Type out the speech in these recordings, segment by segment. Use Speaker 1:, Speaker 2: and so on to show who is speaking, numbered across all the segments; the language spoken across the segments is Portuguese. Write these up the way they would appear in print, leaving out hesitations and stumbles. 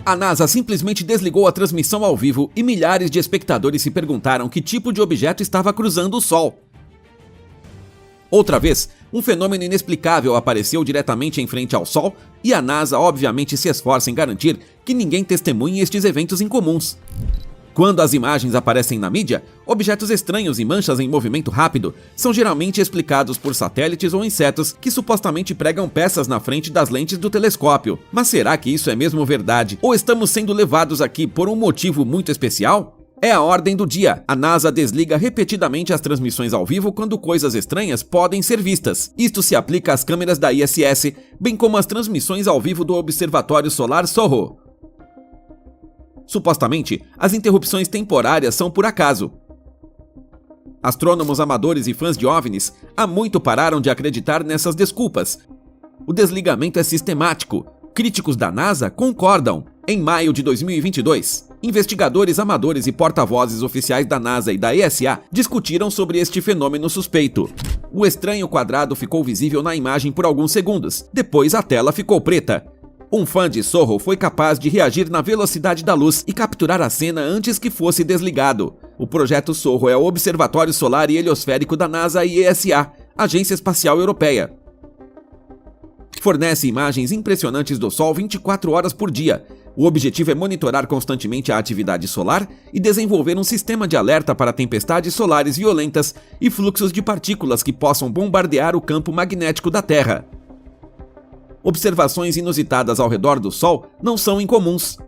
Speaker 1: A NASA simplesmente desligou a transmissão ao vivo e milhares de espectadores se perguntaram que tipo de objeto estava cruzando o Sol. Outra vez, um fenômeno inexplicável apareceu diretamente em frente ao Sol e a NASA obviamente se esforça em garantir que ninguém testemunhe estes eventos incomuns. Quando as imagens aparecem na mídia, objetos estranhos e manchas em movimento rápido são geralmente explicados por satélites ou insetos que supostamente pregam peças na frente das lentes do telescópio. Mas será que isso é mesmo verdade? Ou estamos sendo levados aqui por um motivo muito especial? É a ordem do dia. A NASA desliga repetidamente as transmissões ao vivo quando coisas estranhas podem ser vistas. Isto se aplica às câmeras da ISS, bem como às transmissões ao vivo do Observatório Solar SOHO. Supostamente, as interrupções temporárias são por acaso. Astrônomos amadores e fãs de OVNIs há muito pararam de acreditar nessas desculpas. O desligamento é sistemático. Críticos da NASA concordam. Em maio de 2022, investigadores amadores e porta-vozes oficiais da NASA e da ESA discutiram sobre este fenômeno suspeito. O estranho quadrado ficou visível na imagem por alguns segundos, depois a tela ficou preta. Um fã de SOHO foi capaz de reagir na velocidade da luz e capturar a cena antes que fosse desligado. O projeto SOHO é o Observatório Solar e Heliosférico da NASA e ESA, Agência Espacial Europeia. Fornece imagens impressionantes do Sol 24 horas por dia. O objetivo é monitorar constantemente a atividade solar e desenvolver um sistema de alerta para tempestades solares violentas e fluxos de partículas que possam bombardear o campo magnético da Terra. Observações inusitadas ao redor do Sol não são incomuns.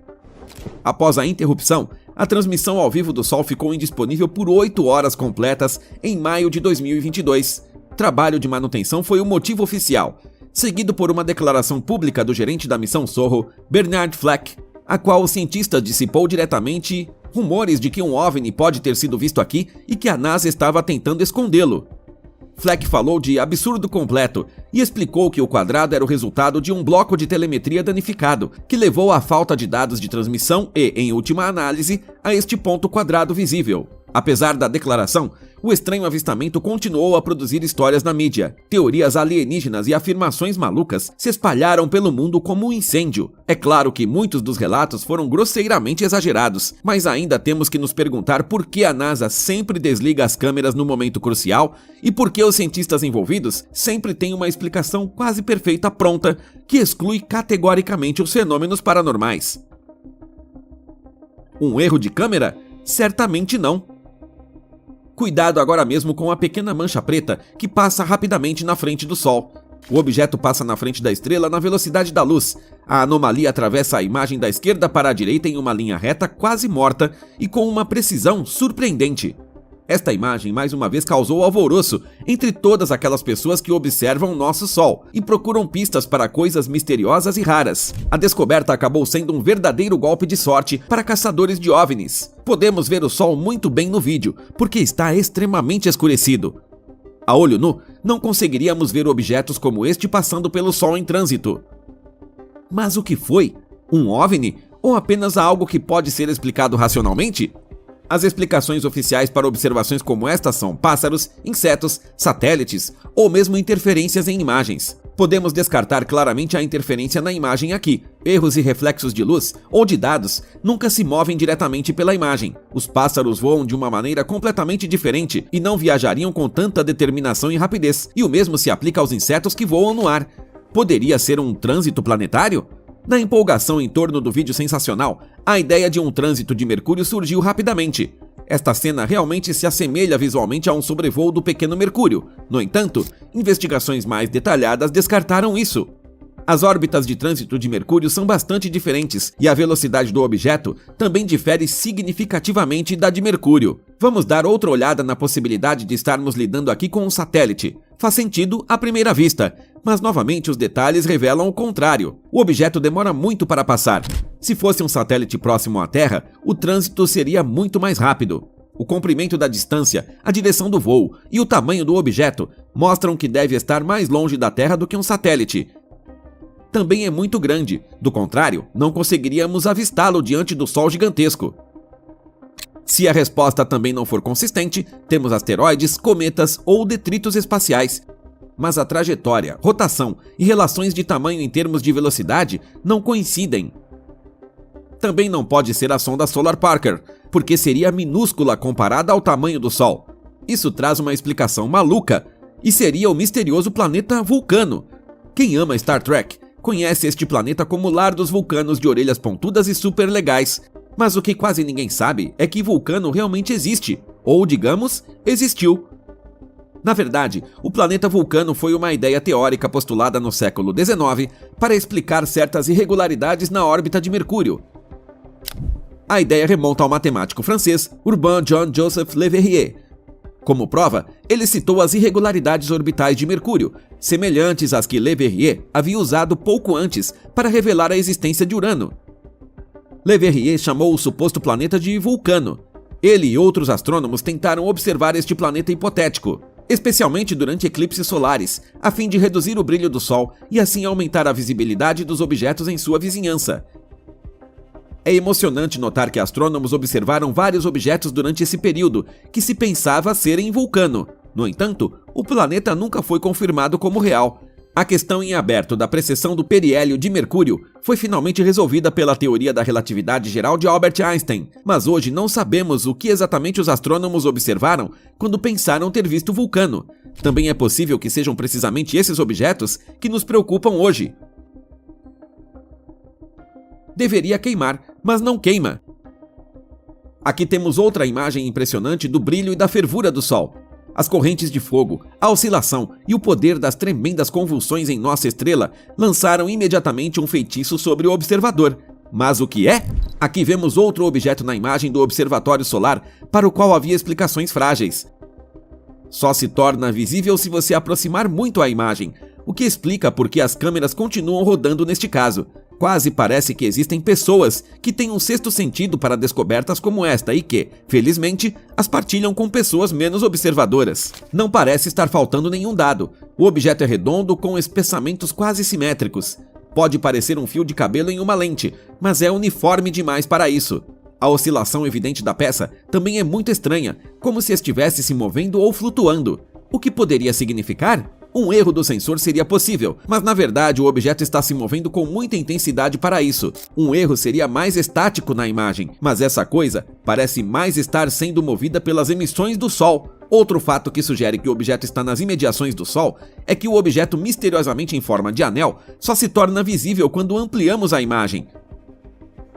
Speaker 1: Após a interrupção, a transmissão ao vivo do Sol ficou indisponível por 8 horas completas em maio de 2022. Trabalho de manutenção foi o motivo oficial, seguido por uma declaração pública do gerente da missão SOHO, Bernard Fleck, a qual o cientista dissipou diretamente rumores de que um OVNI pode ter sido visto aqui e que a NASA estava tentando escondê-lo. Fleck falou de absurdo completo e explicou que o quadrado era o resultado de um bloco de telemetria danificado, que levou à falta de dados de transmissão e, em última análise, a este ponto quadrado visível. Apesar da declaração, o estranho avistamento continuou a produzir histórias na mídia. Teorias alienígenas e afirmações malucas se espalharam pelo mundo como um incêndio. É claro que muitos dos relatos foram grosseiramente exagerados, mas ainda temos que nos perguntar por que a NASA sempre desliga as câmeras no momento crucial e por que os cientistas envolvidos sempre têm uma explicação quase perfeita pronta que exclui categoricamente os fenômenos paranormais. Um erro de câmera? Certamente não. Cuidado agora mesmo com a pequena mancha preta que passa rapidamente na frente do Sol. O objeto passa na frente da estrela na velocidade da luz. A anomalia atravessa a imagem da esquerda para a direita em uma linha reta quase morta e com uma precisão surpreendente. Esta imagem mais uma vez causou alvoroço entre todas aquelas pessoas que observam nosso Sol e procuram pistas para coisas misteriosas e raras. A descoberta acabou sendo um verdadeiro golpe de sorte para caçadores de OVNIs. Podemos ver o Sol muito bem no vídeo, porque está extremamente escurecido. A olho nu, não conseguiríamos ver objetos como este passando pelo Sol em trânsito. Mas o que foi? Um OVNI? Ou apenas algo que pode ser explicado racionalmente? As explicações oficiais para observações como esta são pássaros, insetos, satélites ou mesmo interferências em imagens. Podemos descartar claramente a interferência na imagem aqui. Erros e reflexos de luz ou de dados nunca se movem diretamente pela imagem. Os pássaros voam de uma maneira completamente diferente e não viajariam com tanta determinação e rapidez. E o mesmo se aplica aos insetos que voam no ar. Poderia ser um trânsito planetário? Na empolgação em torno do vídeo sensacional, a ideia de um trânsito de Mercúrio surgiu rapidamente. Esta cena realmente se assemelha visualmente a um sobrevoo do pequeno Mercúrio. No entanto, investigações mais detalhadas descartaram isso. As órbitas de trânsito de Mercúrio são bastante diferentes e a velocidade do objeto também difere significativamente da de Mercúrio. Vamos dar outra olhada na possibilidade de estarmos lidando aqui com um satélite. Faz sentido à primeira vista, mas novamente os detalhes revelam o contrário. O objeto demora muito para passar. Se fosse um satélite próximo à Terra, o trânsito seria muito mais rápido. O comprimento da distância, a direção do voo e o tamanho do objeto mostram que deve estar mais longe da Terra do que um satélite. Também é muito grande, do contrário, não conseguiríamos avistá-lo diante do Sol gigantesco. Se a resposta também não for consistente, temos asteroides, cometas ou detritos espaciais. Mas a trajetória, rotação e relações de tamanho em termos de velocidade não coincidem. Também não pode ser a sonda Solar Parker, porque seria minúscula comparada ao tamanho do Sol. Isso traz uma explicação maluca, e seria o misterioso planeta Vulcano. Quem ama Star Trek conhece este planeta como lar dos vulcanos de orelhas pontudas e super legais. Mas o que quase ninguém sabe é que Vulcano realmente existe, ou digamos, existiu. Na verdade, o planeta Vulcano foi uma ideia teórica postulada no século XIX para explicar certas irregularidades na órbita de Mercúrio. A ideia remonta ao matemático francês Urbain Jean-Joseph Le Verrier. Como prova, ele citou as irregularidades orbitais de Mercúrio, semelhantes às que Le Verrier havia usado pouco antes para revelar a existência de Urano. Le Verrier chamou o suposto planeta de Vulcano. Ele e outros astrônomos tentaram observar este planeta hipotético, especialmente durante eclipses solares, a fim de reduzir o brilho do Sol e assim aumentar a visibilidade dos objetos em sua vizinhança. É emocionante notar que astrônomos observaram vários objetos durante esse período que se pensava serem Vulcano. No entanto, o planeta nunca foi confirmado como real. A questão em aberto da precessão do periélio de Mercúrio foi finalmente resolvida pela teoria da relatividade geral de Albert Einstein, mas hoje não sabemos o que exatamente os astrônomos observaram quando pensaram ter visto Vulcano. Também é possível que sejam precisamente esses objetos que nos preocupam hoje. Deveria queimar, mas não queima. Aqui temos outra imagem impressionante do brilho e da fervura do Sol. As correntes de fogo, a oscilação e o poder das tremendas convulsões em nossa estrela lançaram imediatamente um feitiço sobre o observador. Mas o que é? Aqui vemos outro objeto na imagem do observatório solar para o qual havia explicações frágeis. Só se torna visível se você aproximar muito a imagem, o que explica por que as câmeras continuam rodando neste caso. Quase parece que existem pessoas que têm um sexto sentido para descobertas como esta e que, felizmente, as partilham com pessoas menos observadoras. Não parece estar faltando nenhum dado. O objeto é redondo com espessamentos quase simétricos. Pode parecer um fio de cabelo em uma lente, mas é uniforme demais para isso. A oscilação evidente da peça também é muito estranha, como se estivesse se movendo ou flutuando. O que poderia significar? Um erro do sensor seria possível, mas na verdade o objeto está se movendo com muita intensidade para isso. Um erro seria mais estático na imagem, mas essa coisa parece mais estar sendo movida pelas emissões do Sol. Outro fato que sugere que o objeto está nas imediações do Sol é que o objeto misteriosamente em forma de anel só se torna visível quando ampliamos a imagem.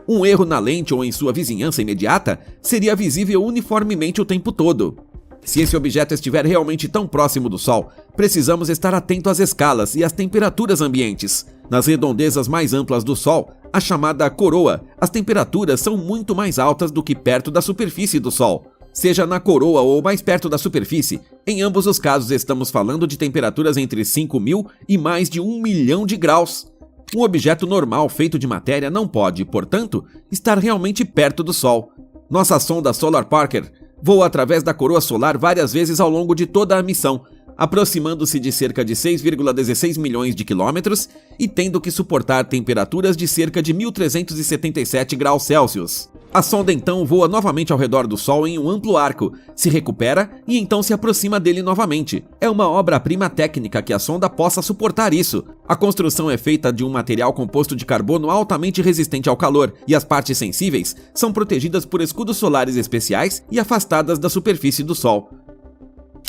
Speaker 1: Um erro na lente ou em sua vizinhança imediata seria visível uniformemente o tempo todo. Se esse objeto estiver realmente tão próximo do Sol, precisamos estar atento às escalas e às temperaturas ambientes. Nas redondezas mais amplas do Sol, a chamada coroa, as temperaturas são muito mais altas do que perto da superfície do Sol. Seja na coroa ou mais perto da superfície, em ambos os casos estamos falando de temperaturas entre 5.000 e mais de 1 milhão de graus. Um objeto normal feito de matéria não pode, portanto, estar realmente perto do Sol. Nossa sonda Solar Parker voa através da coroa solar várias vezes ao longo de toda a missão, aproximando-se de cerca de 6,16 milhões de quilômetros e tendo que suportar temperaturas de cerca de 1.377 graus Celsius. A sonda então voa novamente ao redor do Sol em um amplo arco, se recupera e então se aproxima dele novamente. É uma obra-prima técnica que a sonda possa suportar isso. A construção é feita de um material composto de carbono altamente resistente ao calor, e as partes sensíveis são protegidas por escudos solares especiais e afastadas da superfície do Sol.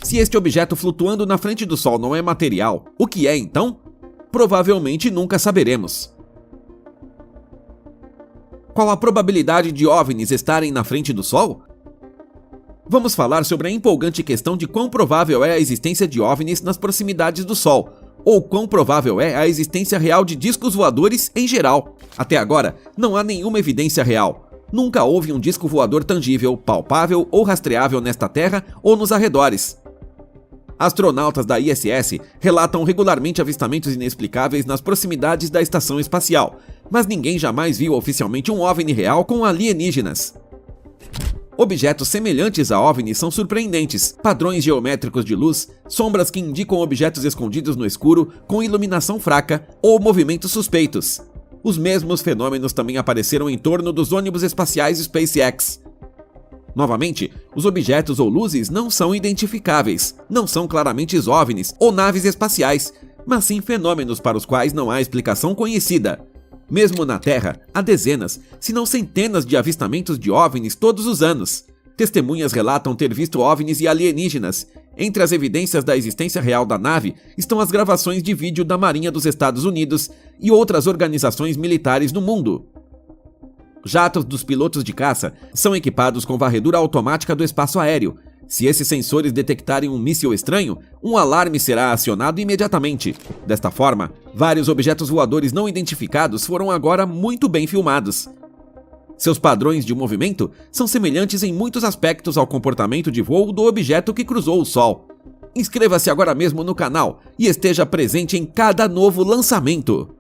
Speaker 1: Se este objeto flutuando na frente do Sol não é material, o que é então? Provavelmente nunca saberemos. Qual a probabilidade de OVNIs estarem na frente do Sol? Vamos falar sobre a empolgante questão de quão provável é a existência de OVNIs nas proximidades do Sol, ou quão provável é a existência real de discos voadores em geral. Até agora, não há nenhuma evidência real. Nunca houve um disco voador tangível, palpável ou rastreável nesta Terra ou nos arredores. Astronautas da ISS relatam regularmente avistamentos inexplicáveis nas proximidades da estação espacial, mas ninguém jamais viu oficialmente um OVNI real com alienígenas. Objetos semelhantes a OVNIs são surpreendentes, padrões geométricos de luz, sombras que indicam objetos escondidos no escuro com iluminação fraca ou movimentos suspeitos. Os mesmos fenômenos também apareceram em torno dos ônibus espaciais SpaceX. Novamente, os objetos ou luzes não são identificáveis, não são claramente OVNIs ou naves espaciais, mas sim fenômenos para os quais não há explicação conhecida. Mesmo na Terra, há dezenas, se não centenas de avistamentos de OVNIs todos os anos. Testemunhas relatam ter visto OVNIs e alienígenas. Entre as evidências da existência real da nave estão as gravações de vídeo da Marinha dos Estados Unidos e outras organizações militares no mundo. Jatos dos pilotos de caça são equipados com varredura automática do espaço aéreo. Se esses sensores detectarem um míssil estranho, um alarme será acionado imediatamente. Desta forma, vários objetos voadores não identificados foram agora muito bem filmados. Seus padrões de movimento são semelhantes em muitos aspectos ao comportamento de voo do objeto que cruzou o Sol. Inscreva-se agora mesmo no canal e esteja presente em cada novo lançamento.